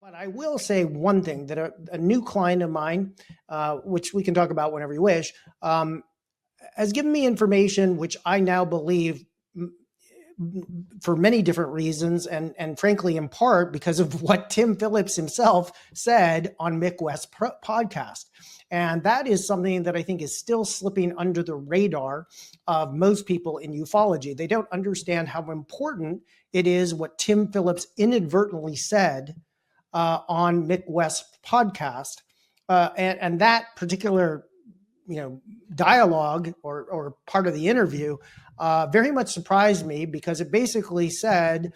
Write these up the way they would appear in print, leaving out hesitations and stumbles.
But I will say one thing, that a new client of mine, which we can talk about whenever you wish, has given me information which I now believe, for many different reasons, and frankly, in part because of what Tim Phillips himself said on Mick West podcast. And that is something that I think is still slipping under the radar of most people in ufology. They don't understand how important it is what Tim Phillips inadvertently said on Mick West's podcast. And that particular dialogue or part of the interview very much surprised me, because it basically said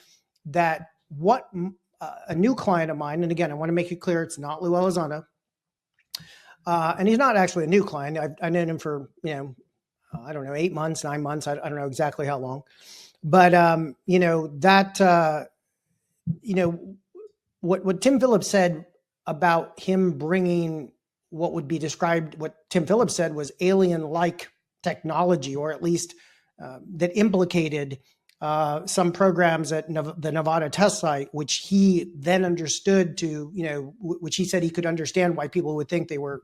that what a new client of mine, and again, I want to make it clear, it's not Lue Elizondo, and he's not actually a new client. I've known him for, I don't know, 8 months, 9 months. I don't know exactly how long, but what Tim Phillips said about him bringing what would be described, what Tim Phillips said was alien-like technology, or at least that implicated some programs at the Nevada test site, which he then understood to, which he said he could understand why people would think they were,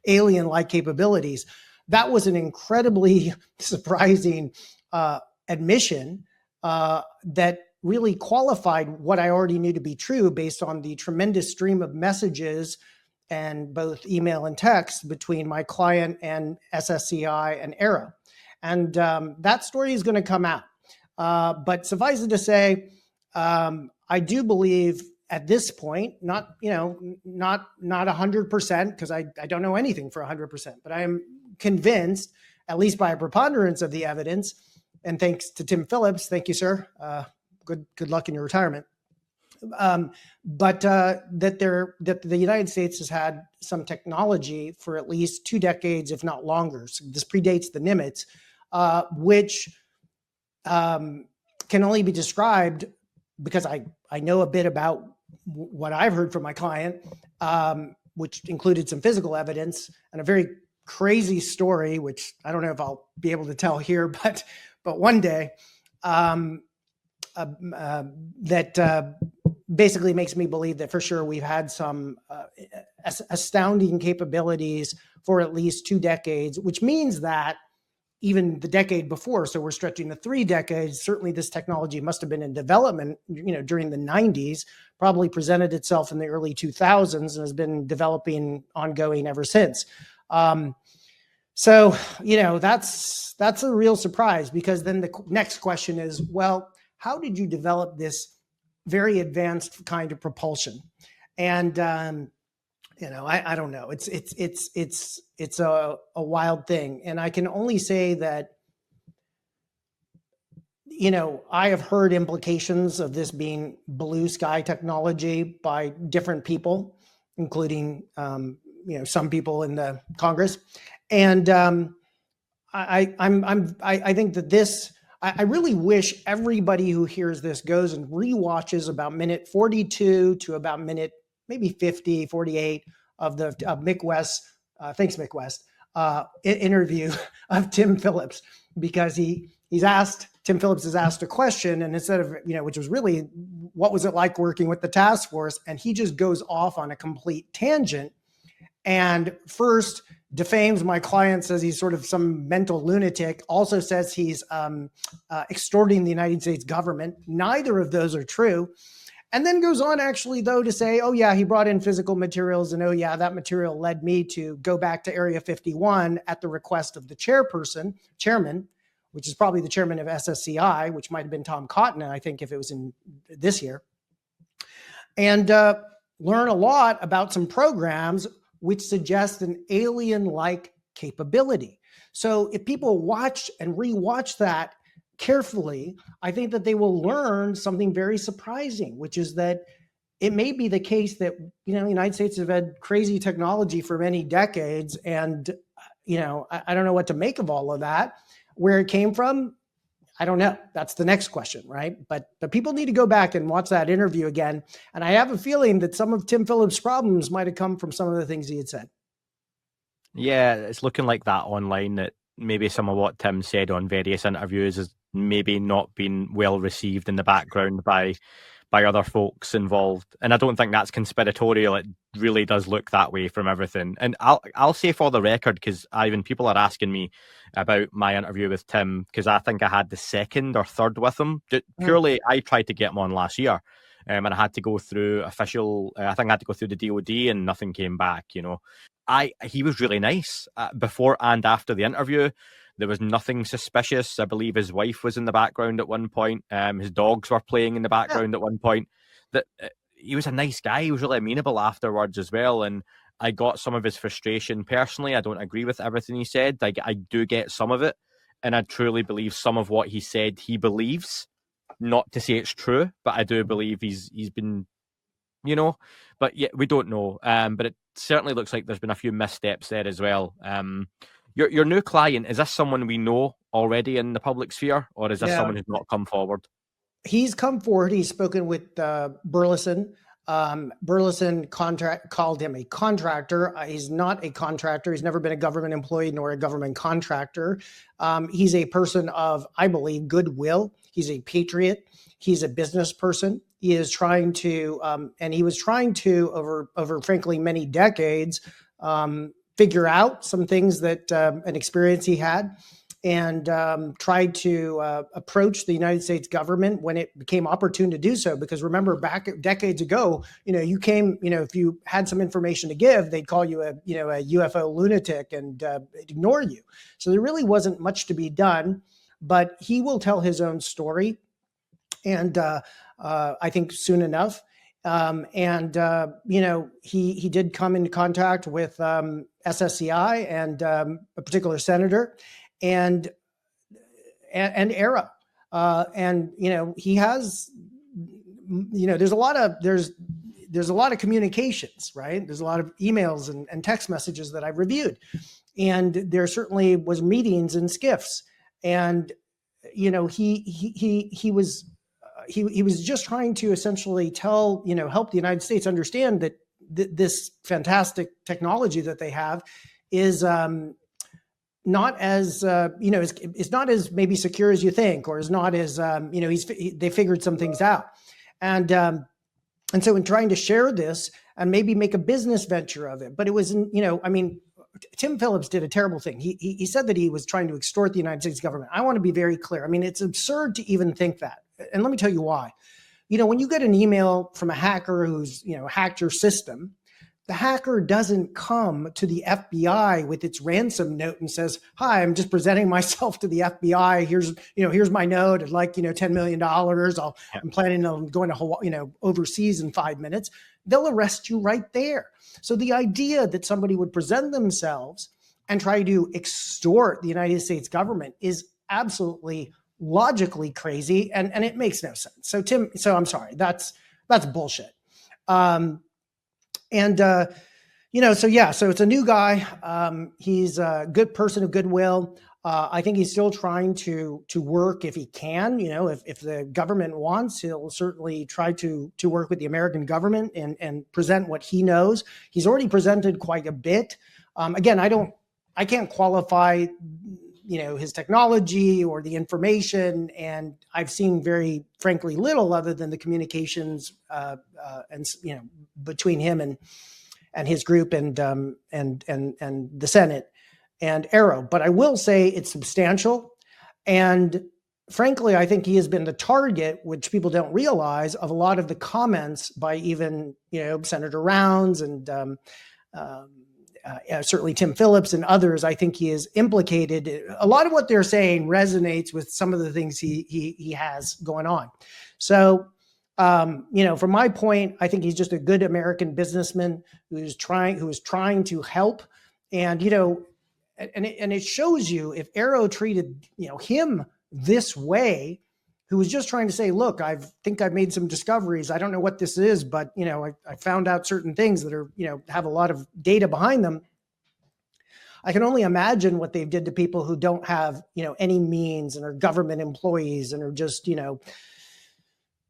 alien-like capabilities. That was an incredibly surprising admission that really qualified what I already knew to be true based on the tremendous stream of messages and both email and text between my client and SSCI and AARO. And that story is going to come out. But suffice it to say, I do believe at this point, not 100%, because I don't know anything for 100%, but I am convinced, at least by a preponderance of the evidence, and thanks to Tim Phillips, thank you, sir. Good luck in your retirement. But that the United States has had some technology for at least 2 decades, if not longer. So this predates the Nimitz, which can only be described because I know a bit about what I've heard from my client, which included some physical evidence and a very crazy story, which I don't know if I'll be able to tell here, but one day, that basically makes me believe that for sure we've had some astounding capabilities for at least 2 decades, which means that even the decade before, so we're stretching to 3 decades, certainly this technology must have been in development, during the 90s, probably presented itself in the early 2000s and has been developing ongoing ever since. So, that's a real surprise, because then the next question is, well, how did you develop this very advanced kind of propulsion? And, I don't know. It's a wild thing. And I can only say that, I have heard implications of this being blue sky technology by different people, including, some people in the Congress. And I think that this, I really wish everybody who hears this goes and rewatches about minute 42 to about minute maybe 50, 48 of Mick West, thanks Mick West, interview of Tim Phillips, because Tim Phillips has asked a question, and instead of, which was really, what was it like working with the task force? And he just goes off on a complete tangent and first defames my client, says he's sort of some mental lunatic, also says he's extorting the United States government. Neither of those are true. And then goes on actually, though, to say, oh, yeah, he brought in physical materials, and oh, yeah, that material led me to go back to Area 51 at the request of the chairman, which is probably the chairman of SSCI, which might have been Tom Cotton, I think, if it was in this year, and learn a lot about some programs which suggest an alien-like capability. So if people watch and rewatch that carefully, I think that they will learn something very surprising, which is that it may be the case that, the United States have had crazy technology for many decades. And, I don't know what to make of all of that. Where it came from, I don't know. That's the next question, right? But people need to go back and watch that interview again. And I have a feeling that some of Tim Phillips' problems might have come from some of the things he had said. Yeah, it's looking like that online, that maybe some of what Tim said on various interviews has maybe not been well received in the background by by other folks involved. And I don't think that's conspiratorial. It really does look that way from everything. And I'll say for the record, because Ivan, people are asking me about my interview with Tim, because I think I had the second or third with him. Purely, I tried to get him on last year. And I had to go through official, I think I had to go through the DOD and nothing came back, you know. He was really nice before and after the interview. There was nothing suspicious. I believe his wife was in the background at one point. His dogs were playing in the background at one point. That he was a nice guy. He was really amenable afterwards as well. And I got some of his frustration personally. I don't agree with everything he said. I do get some of it. And I truly believe some of what he said he believes. Not to say it's true, but I do believe he's been, you know, but yeah, we don't know. But it certainly looks like there's been a few missteps there as well. Your new client, is this someone we know already in the public sphere, or is this someone who's not come forward? He's come forward. He's spoken with Burleson. Burleson called him a contractor. He's not a contractor. He's never been a government employee nor a government contractor. He's a person of, I believe, goodwill. He's a patriot. He's a business person. He is trying to, and he was trying to, over frankly many decades, figure out some things that an experience he had, and tried to approach the United States government when it became opportune to do so. Because remember, back decades ago, you came, if you had some information to give, they'd call you a UFO lunatic and ignore you. So there really wasn't much to be done, but he will tell his own story. And I think soon enough. He did come into contact with SSCI and a particular senator and AARO. He has, there's a lot of communications, right? There's a lot of emails and text messages that I've reviewed, and there certainly was meetings and skiffs, and he was just trying to essentially help the United States understand that this fantastic technology that they have is not as it's not as maybe secure as you think, or is not as they figured some things out, and so in trying to share this and maybe make a business venture of it, but it was Tim Phillips did a terrible thing. He said that he was trying to extort the United States government. I want to be very clear. It's absurd to even think that. And let me tell you why. When you get an email from a hacker who's, hacked your system, the hacker doesn't come to the FBI with its ransom note and says, "Hi, I'm just presenting myself to the FBI. Here's my note. I'd like, $10 million. I'm planning on going to Hawaii, overseas in 5 minutes." They'll arrest you right there. So the idea that somebody would present themselves and try to extort the United States government is absolutely logically crazy, and it makes no sense. So I'm sorry, that's bullshit. So it's a new guy. He's a good person of goodwill. I think he's still trying to work if he can. If the government wants, he'll certainly try to work with the American government and present what he knows. He's already presented quite a bit. Again, I can't qualify his technology or the information, and I've seen very frankly little other than the communications between him and his group and the Senate and AARO. But I will say it's substantial, and frankly, I think he has been the target, which people don't realize, of a lot of the comments by even Senator Rounds and certainly Tim Phillips and others. I think he is implicated. A lot of what they're saying resonates with some of the things he has going on. So, from my point, I think he's just a good American businessman who is trying to help. And, and it shows you, if AARO treated, him this way, who was just trying to say, "Look, I think I've made some discoveries. I don't know what this is, but, I found out certain things that are, have a lot of data behind them." I can only imagine what they did to people who don't have, any means and are government employees and are just,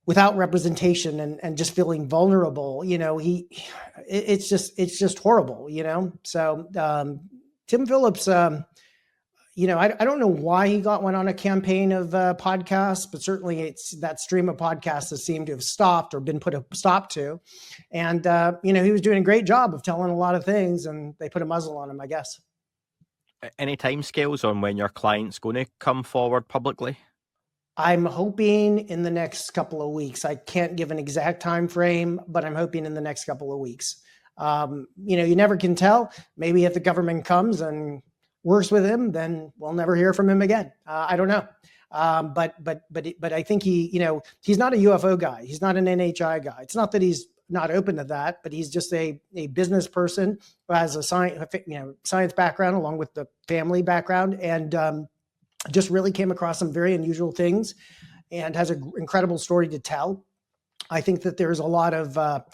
without representation and just feeling vulnerable. It's just horrible, So Tim Phillips, I don't know why he went on a campaign of podcasts, but certainly it's that stream of podcasts that seemed to have stopped or been put a stop to. And, he was doing a great job of telling a lot of things, and they put a muzzle on him, I guess. Any timescales on when your client's going to come forward publicly? I'm hoping in the next couple of weeks. I can't give an exact time frame, but I'm hoping in the next couple of weeks. You never can tell. Maybe if the government comes and works with him, then we'll never hear from him again. I don't know. But I think he's not a UFO guy. He's not an NHI guy. It's not that he's not open to that, but he's just a business person who has a science background along with the family background, and just really came across some very unusual things and has an incredible story to tell. I think that there's a lot of,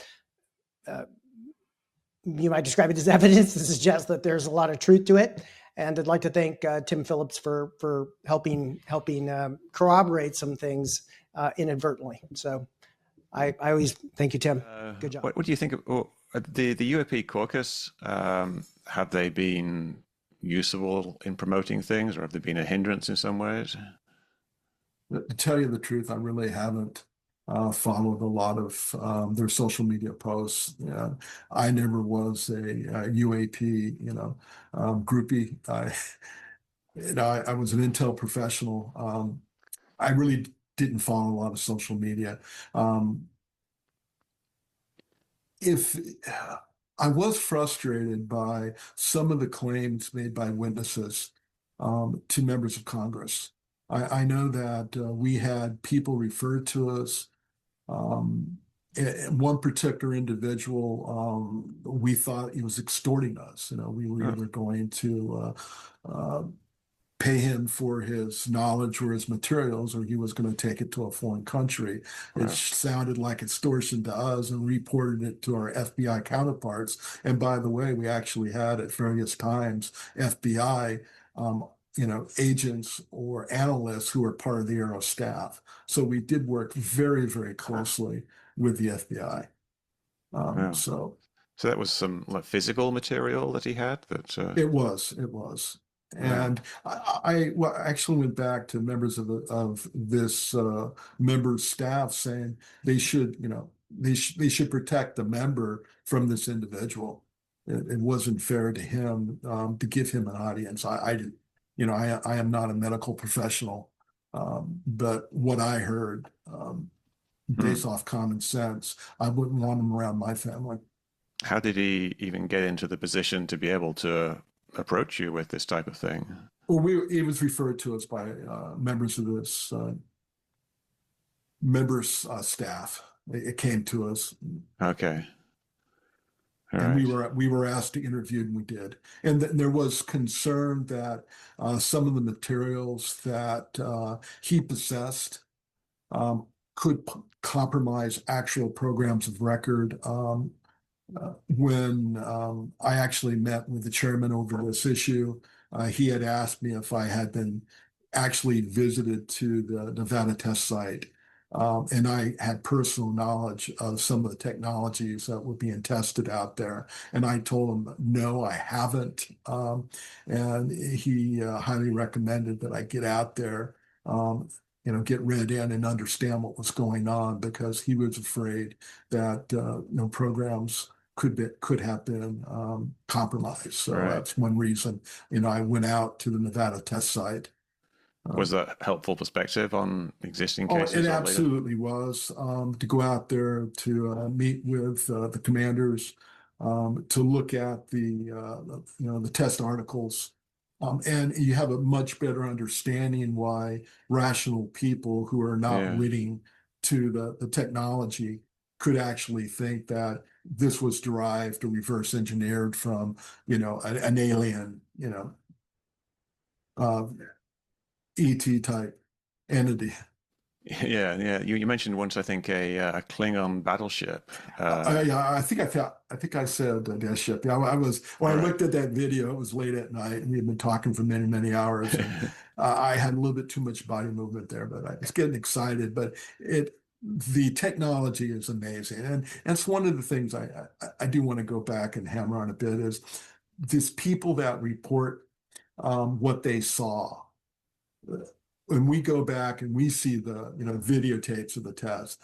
you might describe it as evidence to suggest that there's a lot of truth to it. And I'd like to thank Tim Phillips for helping corroborate some things inadvertently. So I always thank you, Tim. Good job. What do you think of the UAP caucus? Have they been useful in promoting things, or have they been a hindrance in some ways? To tell you the truth, I really haven't followed a lot of their social media posts. I never was a UAP, groupie. I was an Intel professional. I really didn't follow a lot of social media. If I was frustrated by some of the claims made by witnesses to members of Congress. I know that we had people referred to us. One particular individual, we thought he was extorting us. We were either going to pay him for his knowledge or his materials, or he was going to take it to a foreign country. It sounded like extortion to us, and reported it to our FBI counterparts. And by the way, we actually had at various times FBI agents or analysts who were part of the AARO staff. So we did work very, very closely with the FBI. So that was some physical material that he had. It was. And I actually went back to members of this member's staff saying they should protect the member from this individual. It wasn't fair to him to give him an audience. I am not a medical professional, but what I heard, based off common sense, I wouldn't want him around my family. How did he even get into the position to be able to approach you with this type of thing? Well, he was referred to us by members of this staff. It came to us. Okay. And we were asked to interview, and we did. And there was concern that some of the materials that he possessed could compromise actual programs of record. When I actually met with the chairman over this issue, he had asked me if I had been actually visited to the Nevada test site. And I had personal knowledge of some of the technologies that were being tested out there. And I told him, no, I haven't. And he highly recommended that I get out there, get read in and understand what was going on, because he was afraid that programs could have been compromised. So that's one reason, I went out to the Nevada test site. Was that a helpful perspective on existing cases? It absolutely was. To go out there to meet with the commanders, to look at the test articles, and you have a much better understanding why rational people who are not witting to the technology could actually think that this was derived or reverse engineered from an alien ET type entity. Yeah. You mentioned once, I think, a Klingon battleship. I think I said a ship. Yeah, I looked at that video. It was late at night, and we had been talking for many, many hours. And, I had a little bit too much body movement there, but I was getting excited. But the technology is amazing, and that's one of the things I do want to go back and hammer on a bit is these people that report what they saw. When we go back and we see the videotapes of the test,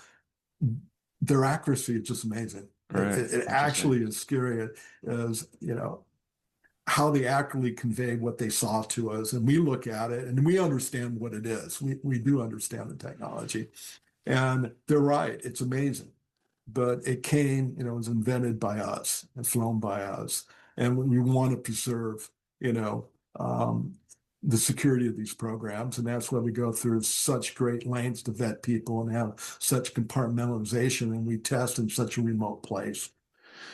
their accuracy is just amazing. Right. It actually is scary as how they accurately convey what they saw to us, and we look at it and we understand what it is. We do understand the technology, and they're right. It's amazing, but it came, it was invented by us and flown by us, and we want to preserve, the security of these programs, and that's why we go through such great lengths to vet people and have such compartmentalization, and we test in such a remote place,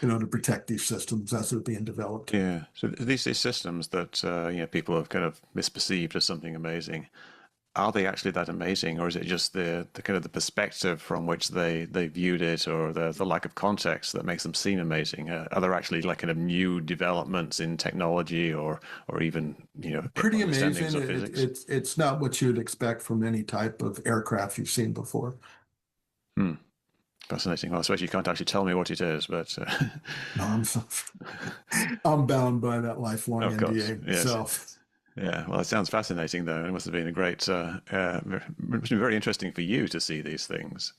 to protect these systems as they're being developed. Yeah. So these systems that people have kind of misperceived as something amazing, are they actually that amazing, or is it just the kind of the perspective from which they viewed it, or the lack of context that makes them seem amazing? Are there actually like kind of new developments in technology, or even Pretty understandings amazing. of physics? It's not what you'd expect from any type of aircraft you've seen before. Fascinating. Well, I suppose you can't actually tell me what it is, but No, I'm bound by that lifelong of course, NDA. yes. So. Yeah, well, it sounds fascinating, though. It must have been a great, it must have been very interesting for you to see these things.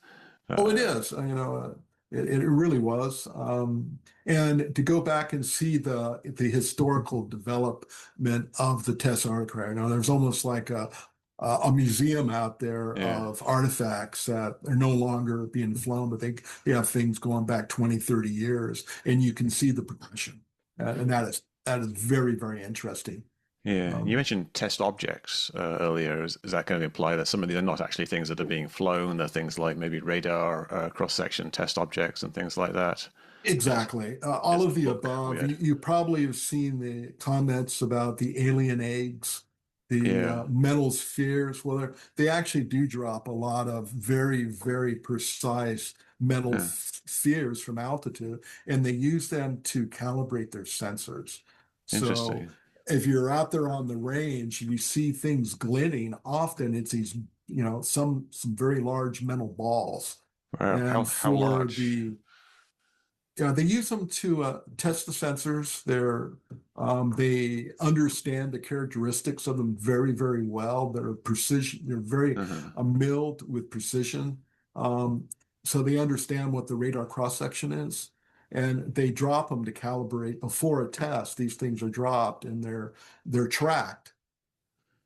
Oh, it is. It really was. And to go back and see the historical development of the test aircraft, there's almost like a museum out there of artifacts that are no longer being flown, but they have things going back 20, 30 years, and you can see the progression. And that is very, very interesting. Yeah, you mentioned test objects earlier. Is that going to imply that some of these are not actually things that are being flown? They're things like maybe radar cross-section test objects and things like that? Exactly. All of the above. You probably have seen the comments about the alien eggs, the metal spheres. Well, they actually do drop a lot of very, very precise metal spheres from altitude, and they use them to calibrate their sensors. Interesting. So if you're out there on the range and you see things glinting, often it's these, some very large metal balls. Wow. And How large? They use them to test the sensors. They understand the characteristics of them very, very well. They're precision. They're very milled with precision. So they understand what the radar cross section is, and they drop them to calibrate before a test. These things are dropped and they're tracked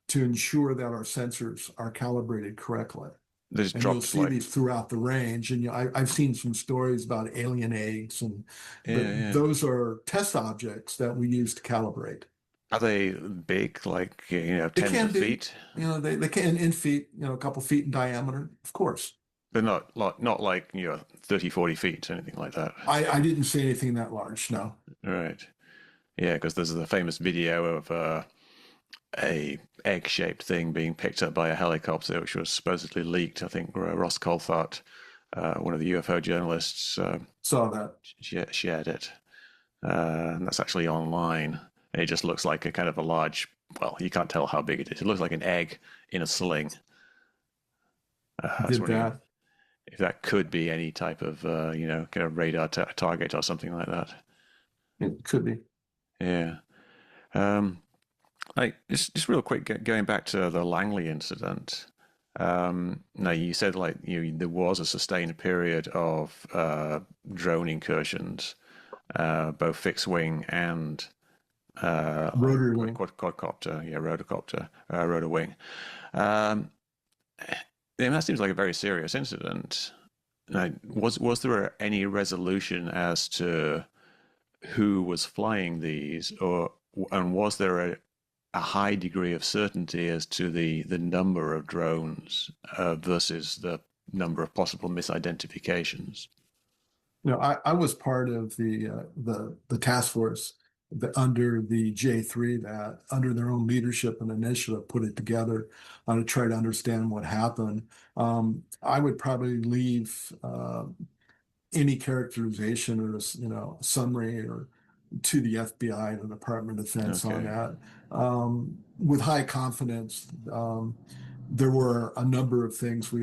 to ensure that our sensors are calibrated correctly. And you'll see these throughout the range. And I've seen some stories about alien eggs, and those are test objects that we use to calibrate. Are they big, like tens of feet? They can in feet, a couple feet in diameter, of course. But not like 30, 40 feet, anything like that. I didn't see anything that large, no. Right. Yeah, because there's the famous video of a egg-shaped thing being picked up by a helicopter, which was supposedly leaked. I think Ross Coulthart, one of the UFO journalists, saw that. Shared it. And that's actually online. And it just looks like a kind of a large, well, you can't tell how big it is. It looks like an egg in a sling. Did that. If that could be any type of, kind of radar target or something like that. It could be. Yeah. Just real quick, going back to the Langley incident. Now you said there was a sustained period of drone incursions, both fixed wing and rotor wing, quadcopter, rotorcopter, rotor wing. That seems like a very serious incident. Was there any resolution as to who was flying these, and was there a high degree of certainty as to the number of drones versus the number of possible misidentifications? I was part of the task force under the J3 that, under their own leadership and initiative, put it together to try to understand what happened. I would probably leave any characterization or summary or to the FBI and the Department of Defense on that. With high confidence, there were a number of things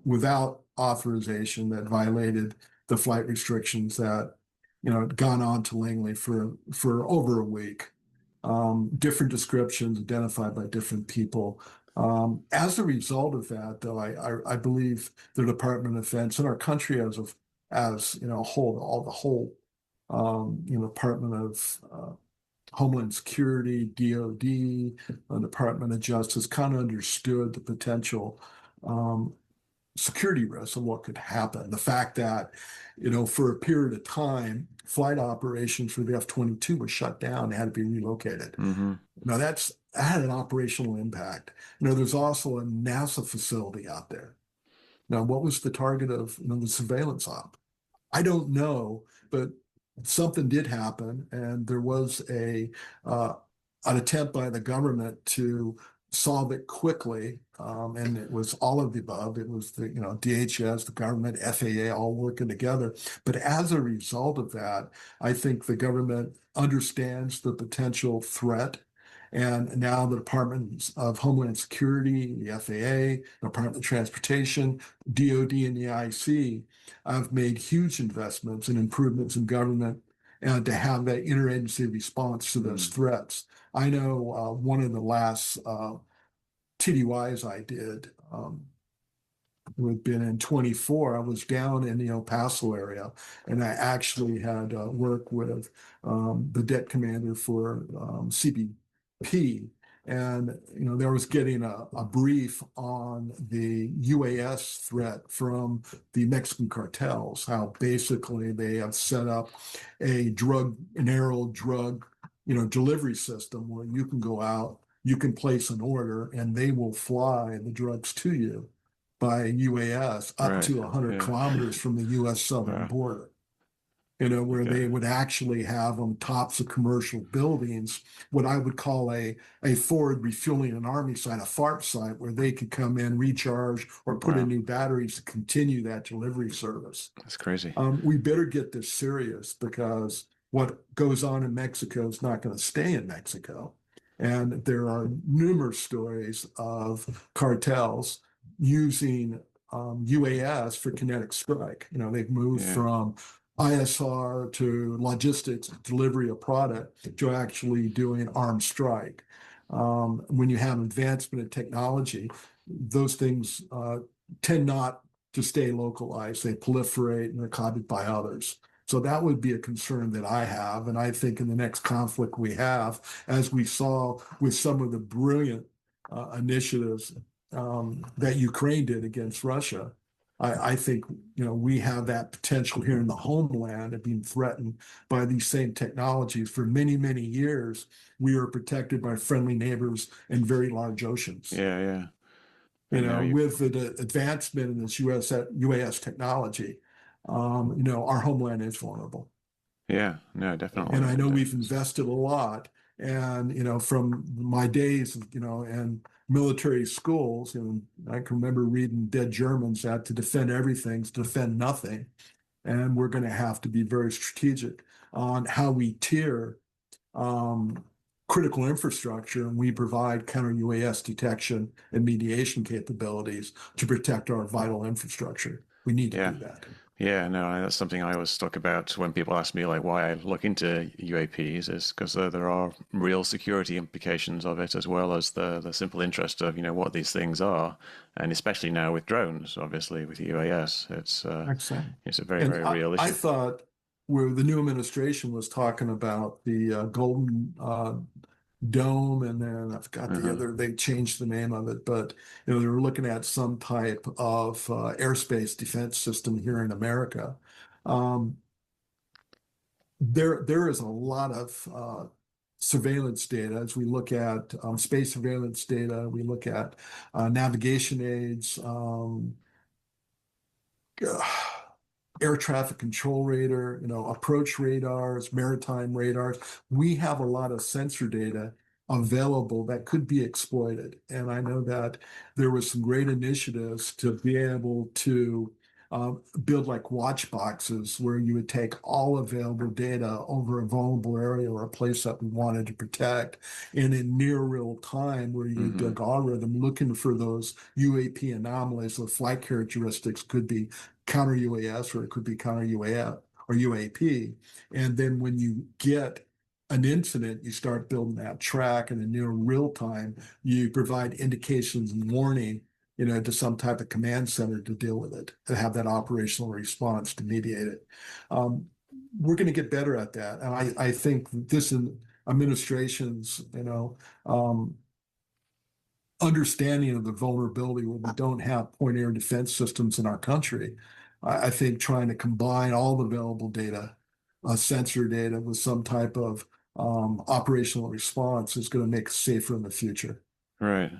without authorization that violated the flight restrictions that had gone on to Langley for over a week. different descriptions identified by different people. As a result of that, though, I believe the Department of Defense and our country as a whole, Department of Homeland Security, DOD, Department of Justice kind of understood the potential security risks and what could happen. The fact that, for a period of time, flight operations for the F-22 was shut down, had to be relocated. Mm-hmm. Now that had an operational impact. There's also a NASA facility out there. Now, what was the target of the surveillance op? I don't know, but something did happen, and there was an attempt by the government to solve it quickly, and it was all of the above. It was the DHS, the government, FAA, all working together. But as a result of that, I think the government understands the potential threat. And now the Department of Homeland Security, the FAA, Department of Transportation, DOD, and the IC have made huge investments and improvements in government and to have that interagency response to those threats. I know one of the last TDYs I did would have been in 24. I was down in the El Paso area, and I actually had worked with the det commander for CBP. And, there was getting a brief on the UAS threat from the Mexican cartels, how basically they have set up an aerial drug, delivery system where you can go out, you can place an order, and they will fly the drugs to you by UAS up to 100 kilometers from the U.S. southern border. Where they would actually have on tops of commercial buildings, what I would call a forward refueling an army site, a FARP site, where they could come in, recharge, or put in new batteries to continue that delivery service. That's crazy. We better get this serious, because what goes on in Mexico is not going to stay in Mexico. And there are numerous stories of cartels using UAS for kinetic strike. They've moved from ISR to logistics, delivery of product, to actually doing armed strike. When you have advancement in technology, those things tend not to stay localized. They proliferate and they're copied by others. So that would be a concern that I have. And I think in the next conflict we have, as we saw with some of the brilliant initiatives that Ukraine did against Russia, I think, we have that potential here in the homeland of being threatened by these same technologies. For many, many years, we were protected by friendly neighbors and very large oceans. Yeah. With the advancement in this UAS technology, our homeland is vulnerable. Yeah, no, definitely. And I know we've invested a lot. And, from my days, in military schools, and I can remember reading Dead Germans that to defend everything is to defend nothing. And we're going to have to be very strategic on how we tier critical infrastructure, and we provide counter UAS detection and mediation capabilities to protect our vital infrastructure. We need to do that. Yeah, no, that's something I always talk about when people ask me why I look into UAPs, is because there are real security implications of it, as well as the simple interest of what these things are, and especially now with drones, obviously with UAS, it's a very real issue. I thought where the new administration was talking about the Golden Dome, and then I forgot the other, they changed the name of it, but they were looking at some type of airspace defense system here in America. There is a lot of surveillance data as we look at space surveillance data. We look at navigation aids, air traffic control radar, approach radars, maritime radars. We have a lot of sensor data available that could be exploited. And I know that there was some great initiatives to be able to build like watch boxes where you would take all available data over a vulnerable area or a place that we wanted to protect, and in near real time where you do an algorithm looking for those UAP anomalies. The flight characteristics could be counter UAS, or it could be counter UAS or UAP. And then when you get an incident, you start building that track, and in near real time, you provide indications and warning, to some type of command center to deal with it, to have that operational response to mediate it. We're going to get better at that. And I think this administration's, understanding of the vulnerability when we don't have point air defense systems in our country, I think trying to combine all the available data, sensor data, with some type of operational response is going to make us safer in the future. Right.